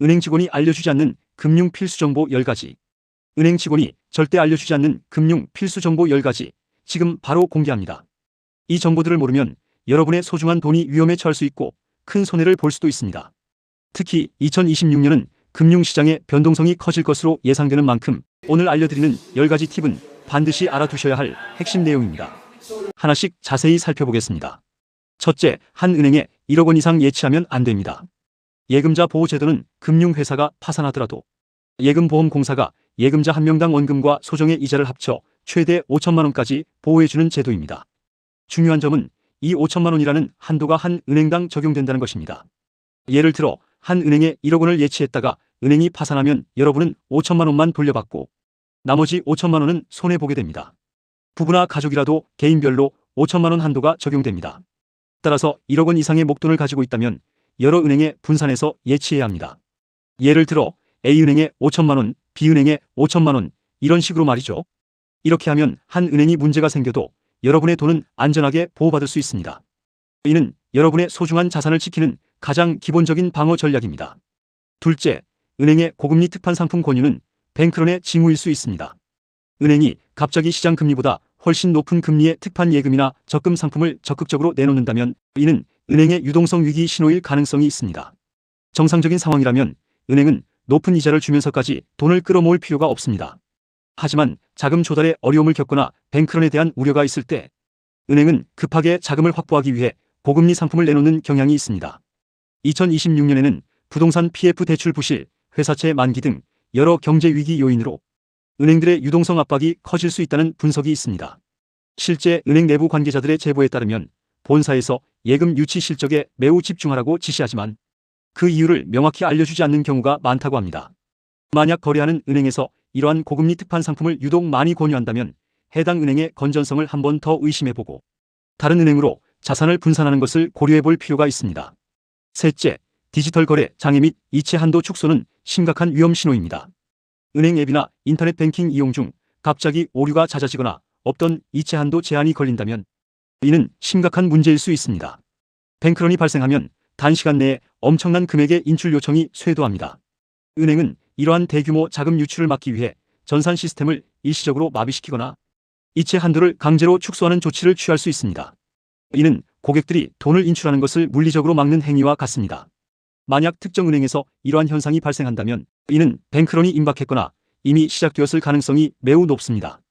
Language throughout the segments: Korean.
은행 직원이 알려주지 않는 금융 필수 정보 10가지. 은행 직원이 절대 알려주지 않는 금융 필수 정보 10가지. 지금 바로 공개합니다. 이 정보들을 모르면 여러분의 소중한 돈이 위험에 처할 수 있고 큰 손해를 볼 수도 있습니다. 특히 2026년은 금융시장의 변동성이 커질 것으로 예상되는 만큼 오늘 알려드리는 10가지 팁은 반드시 알아두셔야 할 핵심 내용입니다. 하나씩 자세히 살펴보겠습니다. 첫째, 한 은행에 1억 원 이상 예치하면 안 됩니다. 예금자 보호제도는 금융회사가 파산하더라도 예금보험공사가 예금자 한 명당 원금과 소정의 이자를 합쳐 최대 5천만 원까지 보호해주는 제도입니다. 중요한 점은 이 5천만 원이라는 한도가 한 은행당 적용된다는 것입니다. 예를 들어 한 은행에 1억 원을 예치했다가 은행이 파산하면 여러분은 5천만 원만 돌려받고 나머지 5천만 원은 손해보게 됩니다. 부부나 가족이라도 개인별로 5천만 원 한도가 적용됩니다. 따라서 1억 원 이상의 목돈을 가지고 있다면 여러 은행에 분산해서 예치해야 합니다. 예를 들어 A은행에 5천만 원, B은행에 5천만 원 이런 식으로 말이죠. 이렇게 하면 한 은행이 문제가 생겨도 여러분의 돈은 안전하게 보호받을 수 있습니다. 이는 여러분의 소중한 자산을 지키는 가장 기본적인 방어 전략입니다. 둘째, 은행의 고금리 특판 상품 권유는 뱅크런의 징후일 수 있습니다. 은행이 갑자기 시장 금리보다 훨씬 높은 금리의 특판 예금이나 적금 상품을 적극적으로 내놓는다면 이는 은행의 유동성 위기 신호일 가능성이 있습니다. 정상적인 상황이라면 은행은 높은 이자를 주면서까지 돈을 끌어모을 필요가 없습니다. 하지만 자금 조달에 어려움을 겪거나 뱅크런에 대한 우려가 있을 때 은행은 급하게 자금을 확보하기 위해 고금리 상품을 내놓는 경향이 있습니다. 2026년에는 부동산 PF 대출 부실, 회사채 만기 등 여러 경제 위기 요인으로 은행들의 유동성 압박이 커질 수 있다는 분석이 있습니다. 실제 은행 내부 관계자들의 제보에 따르면 본사에서 예금 유치 실적에 매우 집중하라고 지시하지만 그 이유를 명확히 알려주지 않는 경우가 많다고 합니다. 만약 거래하는 은행에서 이러한 고금리 특판 상품을 유독 많이 권유한다면 해당 은행의 건전성을 한 번 더 의심해보고 다른 은행으로 자산을 분산하는 것을 고려해볼 필요가 있습니다. 셋째, 디지털 거래 장애 및 이체 한도 축소는 심각한 위험 신호입니다. 은행 앱이나 인터넷 뱅킹 이용 중 갑자기 오류가 잦아지거나 없던 이체 한도 제한이 걸린다면 이는 심각한 문제일 수 있습니다. 뱅크런이 발생하면 단시간 내에 엄청난 금액의 인출 요청이 쇄도합니다. 은행은 이러한 대규모 자금 유출을 막기 위해 전산 시스템을 일시적으로 마비시키거나 이체 한도를 강제로 축소하는 조치를 취할 수 있습니다. 이는 고객들이 돈을 인출하는 것을 물리적으로 막는 행위와 같습니다. 만약 특정 은행에서 이러한 현상이 발생한다면 이는 뱅크런이 임박했거나 이미 시작되었을 가능성이 매우 높습니다.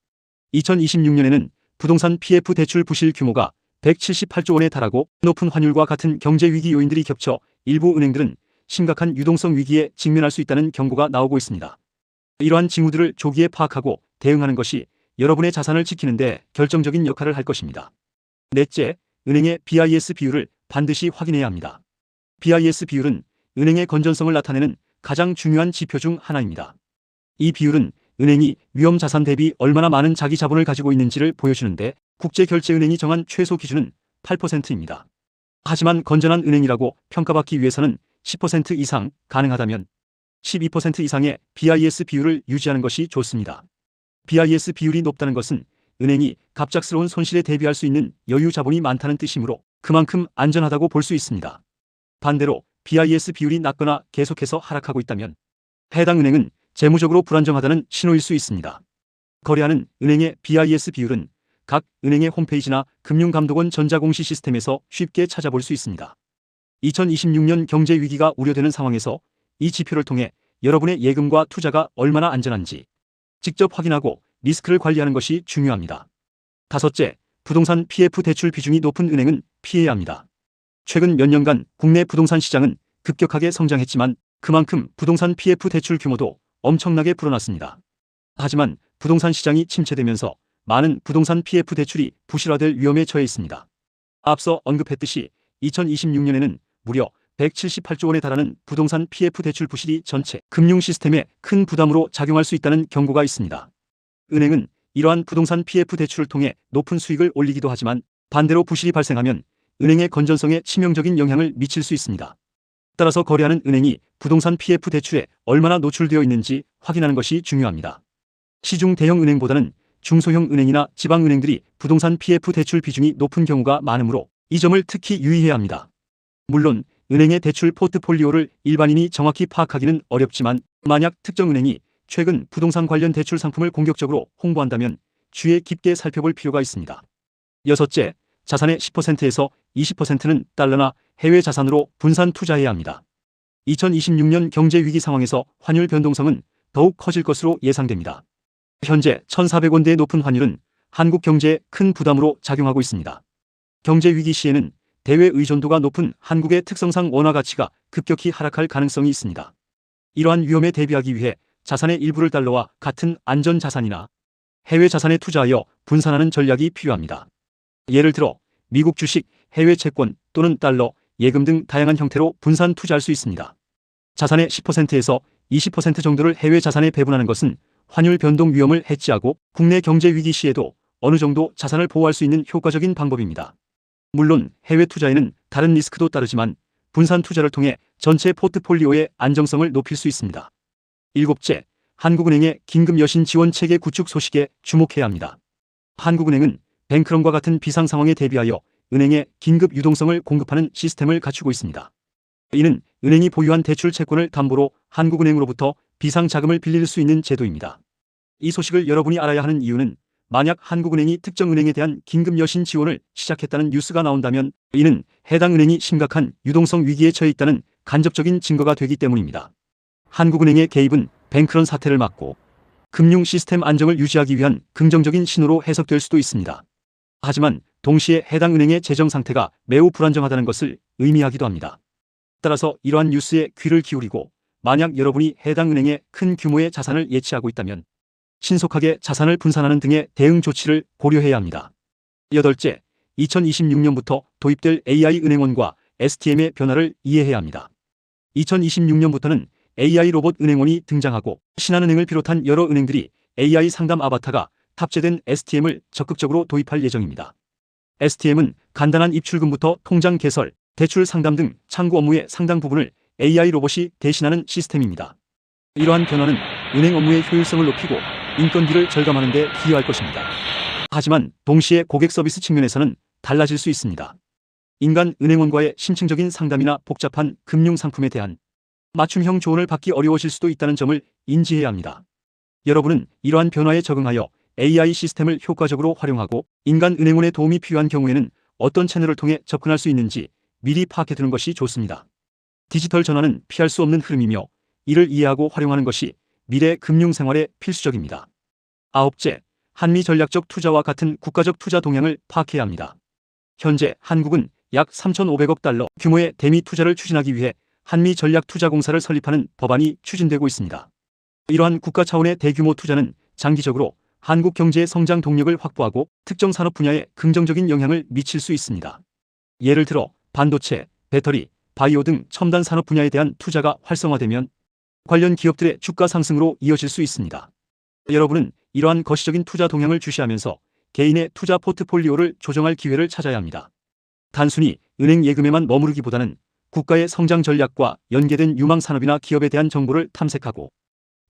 2026년에는 부동산 PF 대출 부실 규모가 178조 원에 달하고 높은 환율과 같은 경제 위기 요인들이 겹쳐 일부 은행들은 심각한 유동성 위기에 직면할 수 있다는 경고가 나오고 있습니다. 이러한 징후들을 조기에 파악하고 대응하는 것이 여러분의 자산을 지키는 데 결정적인 역할을 할 것입니다. 넷째, 은행의 BIS 비율을 반드시 확인해야 합니다. BIS 비율은 은행의 건전성을 나타내는 가장 중요한 지표 중 하나입니다. 이 비율은 은행이 위험 자산 대비 얼마나 많은 자기 자본을 가지고 있는지를 보여주는데 국제결제은행이 정한 최소 기준은 8%입니다. 하지만 건전한 은행이라고 평가받기 위해서는 10% 이상, 가능하다면 12% 이상의 BIS 비율을 유지하는 것이 좋습니다. BIS 비율이 높다는 것은 은행이 갑작스러운 손실에 대비할 수 있는 여유 자본이 많다는 뜻이므로 그만큼 안전하다고 볼 수 있습니다. 반대로 BIS 비율이 낮거나 계속해서 하락하고 있다면 해당 은행은 재무적으로 불안정하다는 신호일 수 있습니다. 거래하는 은행의 BIS 비율은 각 은행의 홈페이지나 금융감독원 전자공시 시스템에서 쉽게 찾아볼 수 있습니다. 2026년 경제 위기가 우려되는 상황에서 이 지표를 통해 여러분의 예금과 투자가 얼마나 안전한지 직접 확인하고 리스크를 관리하는 것이 중요합니다. 다섯째, 부동산 PF 대출 비중이 높은 은행은 피해야 합니다. 최근 몇 년간 국내 부동산 시장은 급격하게 성장했지만 그만큼 부동산 PF 대출 규모도 엄청나게 불어났습니다. 하지만 부동산 시장이 침체되면서 많은 부동산 PF 대출이 부실화될 위험에 처해 있습니다. 앞서 언급했듯이 2026년에는 무려 178조 원에 달하는 부동산 PF 대출 부실이 전체 금융 시스템에 큰 부담으로 작용할 수 있다는 경고가 있습니다. 은행은 이러한 부동산 PF 대출을 통해 높은 수익을 올리기도 하지만 반대로 부실이 발생하면 은행의 건전성에 치명적인 영향을 미칠 수 있습니다. 따라서 거래하는 은행이 부동산 PF 대출에 얼마나 노출되어 있는지 확인하는 것이 중요합니다. 시중 대형 은행보다는 중소형 은행이나 지방은행들이 부동산 PF 대출 비중이 높은 경우가 많으므로 이 점을 특히 유의해야 합니다. 물론 은행의 대출 포트폴리오를 일반인이 정확히 파악하기는 어렵지만 만약 특정 은행이 최근 부동산 관련 대출 상품을 공격적으로 홍보한다면 주의 깊게 살펴볼 필요가 있습니다. 여섯째, 자산의 10%에서 20%는 달러나 해외 자산으로 분산 투자해야 합니다. 2026년 경제 위기 상황에서 환율 변동성은 더욱 커질 것으로 예상됩니다. 현재 1,400원대의 높은 환율은 한국 경제에 큰 부담으로 작용하고 있습니다. 경제 위기 시에는 대외 의존도가 높은 한국의 특성상 원화 가치가 급격히 하락할 가능성이 있습니다. 이러한 위험에 대비하기 위해 자산의 일부를 달러와 같은 안전 자산이나 해외 자산에 투자하여 분산하는 전략이 필요합니다. 예를 들어 미국 주식, 해외 채권 또는 달러, 예금 등 다양한 형태로 분산 투자할 수 있습니다. 자산의 10%에서 20% 정도를 해외 자산에 배분하는 것은 환율 변동 위험을 해지하고 국내 경제 위기 시에도 어느 정도 자산을 보호할 수 있는 효과적인 방법입니다. 물론 해외 투자에는 다른 리스크도 따르지만 분산 투자를 통해 전체 포트폴리오의 안정성을 높일 수 있습니다. 일곱째, 한국은행의 긴급 여신 지원 체계 구축 소식에 주목해야 합니다. 한국은행은 뱅크런과 같은 비상 상황에 대비하여 은행에 긴급 유동성을 공급하는 시스템을 갖추고 있습니다. 이는 은행이 보유한 대출 채권을 담보로 한국은행으로부터 비상 자금을 빌릴 수 있는 제도입니다. 이 소식을 여러분이 알아야 하는 이유는 만약 한국은행이 특정 은행에 대한 긴급 여신 지원을 시작했다는 뉴스가 나온다면 이는 해당 은행이 심각한 유동성 위기에 처해 있다는 간접적인 증거가 되기 때문입니다. 한국은행의 개입은 뱅크런 사태를 막고 금융 시스템 안정을 유지하기 위한 긍정적인 신호로 해석될 수도 있습니다. 하지만 동시에 해당 은행의 재정 상태가 매우 불안정하다는 것을 의미하기도 합니다. 따라서 이러한 뉴스에 귀를 기울이고 만약 여러분이 해당 은행의 큰 규모의 자산을 예치하고 있다면 신속하게 자산을 분산하는 등의 대응 조치를 고려해야 합니다. 여덟째, 2026년부터 도입될 AI 은행원과 STM의 변화를 이해해야 합니다. 2026년부터는 AI 로봇 은행원이 등장하고 신한은행을 비롯한 여러 은행들이 AI 상담 아바타가 탑재된 STM을 적극적으로 도입할 예정입니다. STM은 간단한 입출금부터 통장 개설, 대출 상담 등 창구 업무의 상당 부분을 AI 로봇이 대신하는 시스템입니다. 이러한 변화는 은행 업무의 효율성을 높이고 인건비를 절감하는 데 기여할 것입니다. 하지만 동시에 고객 서비스 측면에서는 달라질 수 있습니다. 인간 은행원과의 심층적인 상담이나 복잡한 금융 상품에 대한 맞춤형 조언을 받기 어려워질 수도 있다는 점을 인지해야 합니다. 여러분은 이러한 변화에 적응하여 AI 시스템을 효과적으로 활용하고 인간 은행원의 도움이 필요한 경우에는 어떤 채널을 통해 접근할 수 있는지 미리 파악해두는 것이 좋습니다. 디지털 전환은 피할 수 없는 흐름이며 이를 이해하고 활용하는 것이 미래 금융생활에 필수적입니다. 아홉째, 한미 전략적 투자와 같은 국가적 투자 동향을 파악해야 합니다. 현재 한국은 약 3,500억 달러 규모의 대미 투자를 추진하기 위해 한미 전략투자공사를 설립하는 법안이 추진되고 있습니다. 이러한 국가 차원의 대규모 투자는 장기적으로 한국 경제의 성장 동력을 확보하고 특정 산업 분야에 긍정적인 영향을 미칠 수 있습니다. 예를 들어 반도체, 배터리, 바이오 등 첨단 산업 분야에 대한 투자가 활성화되면 관련 기업들의 주가 상승으로 이어질 수 있습니다. 여러분은 이러한 거시적인 투자 동향을 주시하면서 개인의 투자 포트폴리오를 조정할 기회를 찾아야 합니다. 단순히 은행 예금에만 머무르기보다는 국가의 성장 전략과 연계된 유망 산업이나 기업에 대한 정보를 탐색하고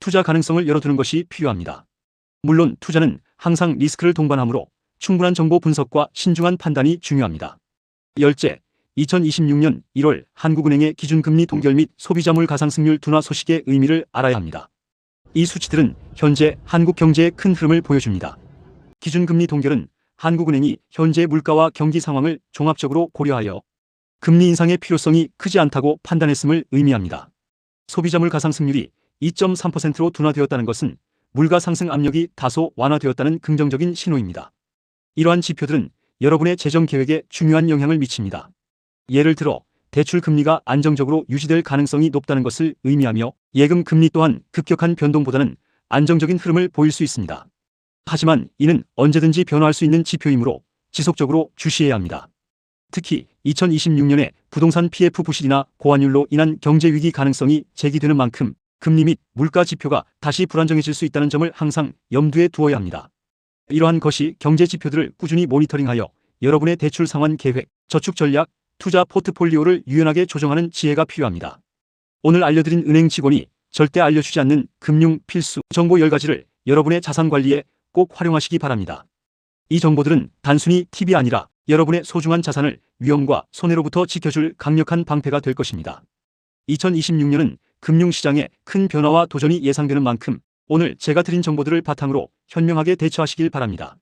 투자 가능성을 열어두는 것이 필요합니다. 물론 투자는 항상 리스크를 동반하므로 충분한 정보 분석과 신중한 판단이 중요합니다. 열째, 2026년 1월 한국은행의 기준금리 동결 및 소비자물 가상승률 둔화 소식의 의미를 알아야 합니다. 이 수치들은 현재 한국 경제의 큰 흐름을 보여줍니다. 기준금리 동결은 한국은행이 현재 물가와 경기 상황을 종합적으로 고려하여 금리 인상의 필요성이 크지 않다고 판단했음을 의미합니다. 소비자물 가상승률이 2.3%로 둔화되었다는 것은 물가 상승 압력이 다소 완화되었다는 긍정적인 신호입니다. 이러한 지표들은 여러분의 재정 계획에 중요한 영향을 미칩니다. 예를 들어 대출 금리가 안정적으로 유지될 가능성이 높다는 것을 의미하며 예금 금리 또한 급격한 변동보다는 안정적인 흐름을 보일 수 있습니다. 하지만 이는 언제든지 변화할 수 있는 지표이므로 지속적으로 주시해야 합니다. 특히 2026년에 부동산 PF 부실이나 고환율로 인한 경제 위기 가능성이 제기되는 만큼 금리 및 물가 지표가 다시 불안정해질 수 있다는 점을 항상 염두에 두어야 합니다. 이러한 것이 경제 지표들을 꾸준히 모니터링하여 여러분의 대출 상환 계획, 저축 전략, 투자 포트폴리오를 유연하게 조정하는 지혜가 필요합니다. 오늘 알려드린 은행 직원이 절대 알려주지 않는 금융 필수 정보 10가지를 여러분의 자산 관리에 꼭 활용하시기 바랍니다. 이 정보들은 단순히 팁이 아니라 여러분의 소중한 자산을 위험과 손해로부터 지켜줄 강력한 방패가 될 것입니다. 2026년은 금융시장에 큰 변화와 도전이 예상되는 만큼 오늘 제가 드린 정보들을 바탕으로 현명하게 대처하시길 바랍니다.